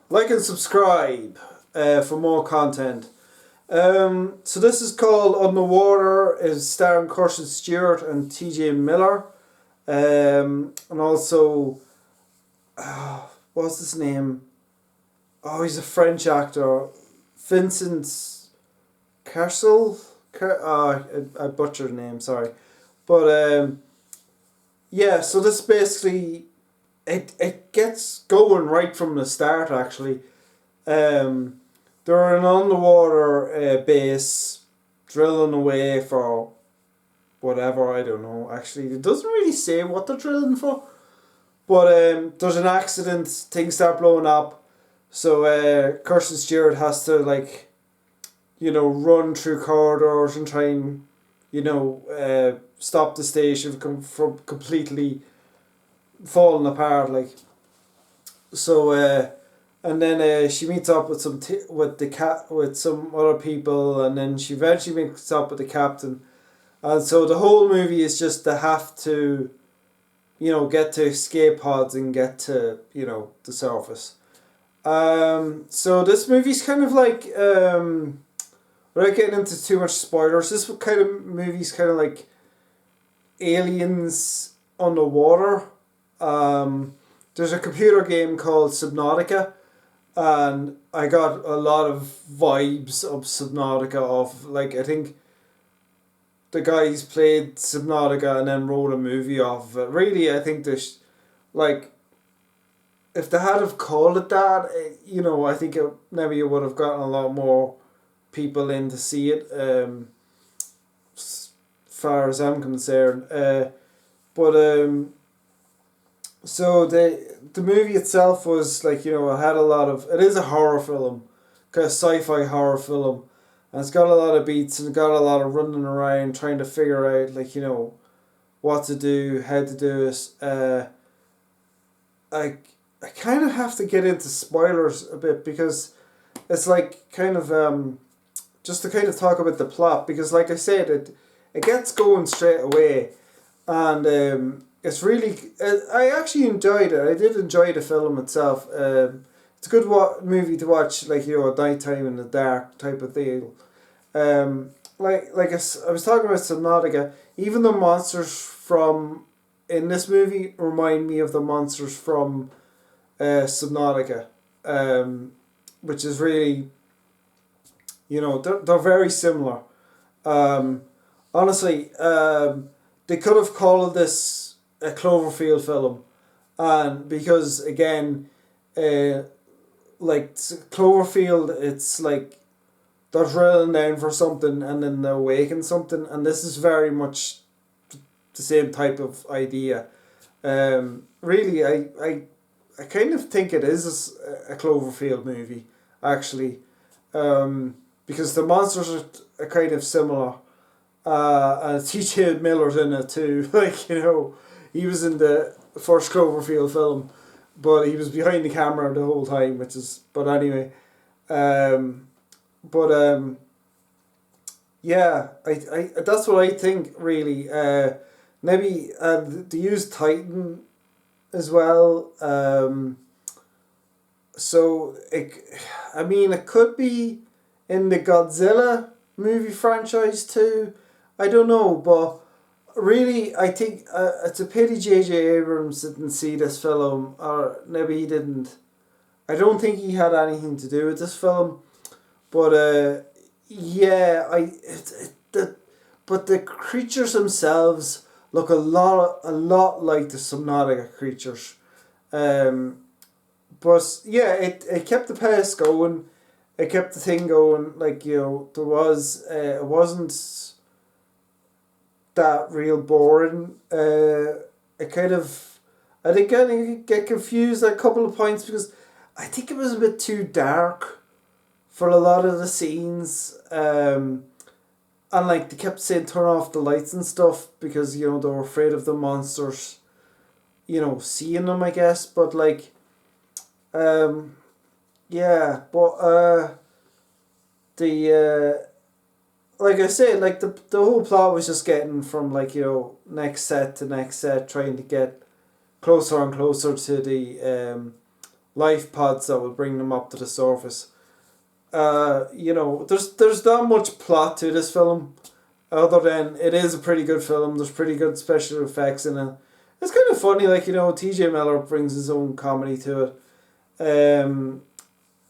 Like and subscribe for more content. So this is called On the Water. Is starring Kirsten Stewart and T.J. Miller. And also, what's his name? Oh, he's a French actor. Vincent Cassel. I butchered the name. Sorry, but yeah. So this basically it gets going right from the start. Actually, they're an underwater base, drilling away for whatever, I don't know. Actually, it doesn't really say what they're drilling for. But there's an accident, things start blowing up. So Kirsten Stewart has to, like, run through corridors and try and, stop the station from completely falling apart. Like, so and then she meets up with with some other people, and then she eventually meets up with the captain. And so the whole movie is just to have to, get to escape pods and get to, the surface. So this movie's kind of like, without getting into too much spoilers, this kind of movie's kind of like aliens underwater. There's a computer game called Subnautica, and I got a lot of vibes of Subnautica of, like, I think the guys played Subnautica and then wrote a movie off of it. Really, I think there's, like, if they had have called it that, I think maybe it would have gotten a lot more people in to see it, as far as I'm concerned. So the movie itself was, like, it had a lot of, it is a horror film, kind of sci-fi horror film. And it's got a lot of beats and got a lot of running around trying to figure out, like, what to do, how to do it. I kind of have to get into spoilers a bit, because it's like kind of just to kind of talk about the plot, because like I said, it gets going straight away, and it's really, I actually enjoyed it. I did enjoy the film itself. It's a good movie to watch, like, at night time in the dark type of deal. Like I was talking about Subnautica, even the monsters from in this movie remind me of the monsters from Subnautica, which is really, they're very similar. Honestly, they could have called this a Cloverfield film, and because again, like Cloverfield, it's like they're drilling down for something and then they awaken something, and this is very much the same type of idea. Really, I kind of think it is a Cloverfield movie, actually, because the monsters are kind of similar, and T.J. Miller's in it too. Like, he was in the first Cloverfield film, but he was behind the camera the whole time, but anyway, yeah, I that's what I think, really. Maybe they use Titan as well. So it could be in the Godzilla movie franchise too. I don't know, but really, I think it's a pity J.J. Abrams didn't see this film, or maybe he didn't. I don't think he had anything to do with this film, but yeah, but the creatures themselves look a lot like the Subnautica creatures, but yeah, it kept the pace going, it kept the thing going. Like, there was it wasn't that real boring. It kind of, I think I get confused at a couple of points, because I think it was a bit too dark for a lot of the scenes. And like, they kept saying turn off the lights and stuff, because they were afraid of the monsters, seeing them, I guess. But like, yeah, but the like I said, like the whole plot was just getting from, like, next set to next set, trying to get closer and closer to the life pods that will bring them up to the surface. You know, there's not much plot to this film, other than it is a pretty good film. There's pretty good special effects in it. It's kind of funny, like, you know, T.J. Miller brings his own comedy to it.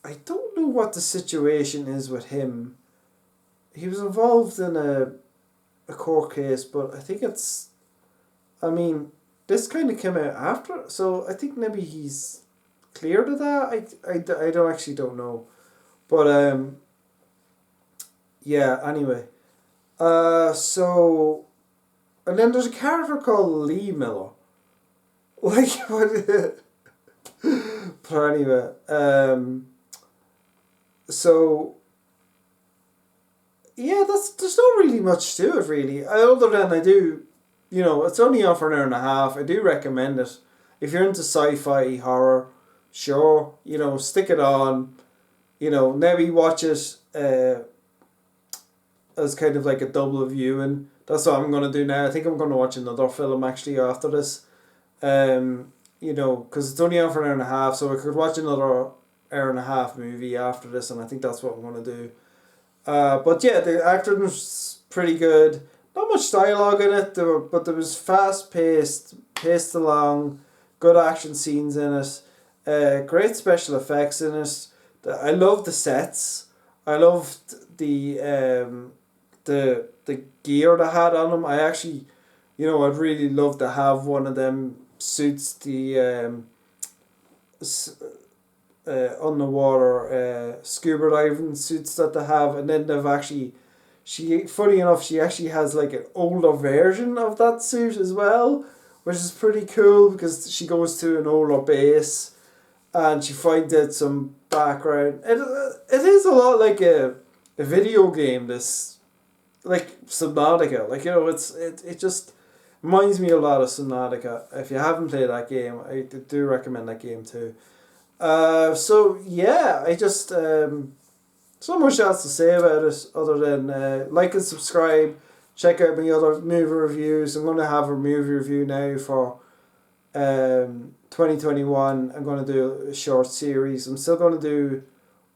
I don't know what the situation is with him. He was involved in a court case, but I think it's, I mean, this kind of came out after, so I think maybe he's cleared of that. I don't know. But, yeah, anyway. So, and then there's a character called Lee Miller. Like, what? But anyway, so, yeah, there's not really much to it, really. Other than I do, you know, it's only on for an hour and a half. I do recommend it. If you're into sci-fi, horror, sure, you know, stick it on. You know, maybe watch it as kind of like a double viewing. That's what I'm going to do now. I think I'm going to watch another film actually after this. You know, because it's only on for an hour and a half, so I could watch another hour and a half movie after this, and I think that's what I'm going to do. But yeah, the acting was pretty good. Not much dialogue in it, but there was paced along, good action scenes in it, great special effects in it. I loved the sets. I loved the gear they had on them. I actually, you know, I'd really love to have one of them suits, the underwater scuba diving suits that they have, and then they've actually, funny enough, she actually has like an older version of that suit as well, which is pretty cool because she goes to an older base and she finds out some background. It is a lot like a video game, this, like Subnautica, like, you know, it just reminds me a lot of Subnautica. If you haven't played that game, I do recommend that game too. So yeah, I just so much else to say about it other than like and subscribe. Check out my other movie reviews. I'm going to have a movie review now for 2021. I'm going to do a short series. I'm still going to do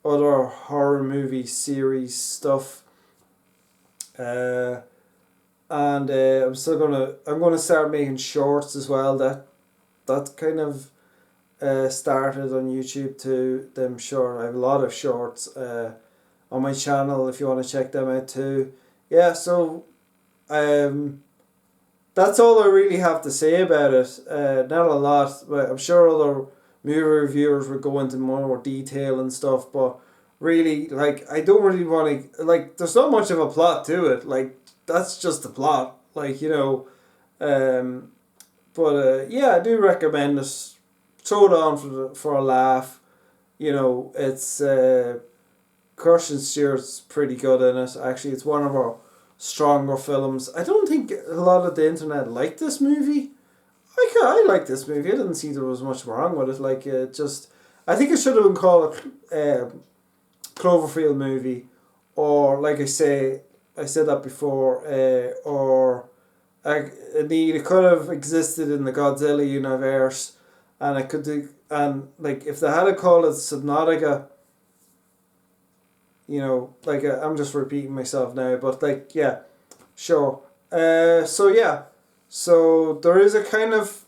other horror movie series stuff. And I'm going to start making shorts as well. That kind of started on YouTube too. Them short. I have a lot of shorts on my channel if you want to check them out too. Yeah, so that's all I really have to say about it. Not a lot, but I'm sure other movie reviewers will go into more detail and stuff, but really, like, I don't really want to, like, there's not much of a plot to it. Like, that's just the plot, like, you know. Yeah, I do recommend it. Throw it on for a laugh. You know, it's Kirsten Stewart's pretty good in it. Actually, it's one of our stronger films. I don't think a lot of the internet liked this movie. I like this movie. I didn't see there was much wrong with it. Like, I think it should have been called a Cloverfield movie, or like I said that before, it could have existed in the Godzilla universe, and it could do, and like if they had called it Subnautica, you know, like I'm just repeating myself now, but like, yeah, sure. So there is a kind of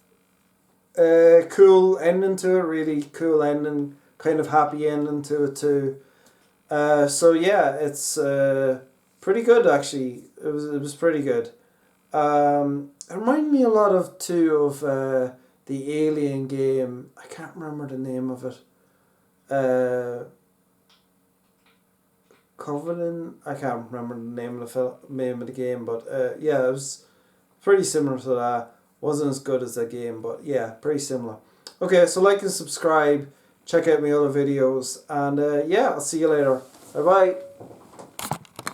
cool ending to it, really cool ending, kind of happy ending to it too. So yeah, it's pretty good actually. It was pretty good. It reminded me a lot of the Alien game. I can't remember the name of it. Covenant. I can't remember the name of the game, but yeah, it was pretty similar to that. Wasn't as good as that game, but yeah, pretty similar. Okay, so like and subscribe. Check out my other videos, and yeah, I'll see you later. Bye bye.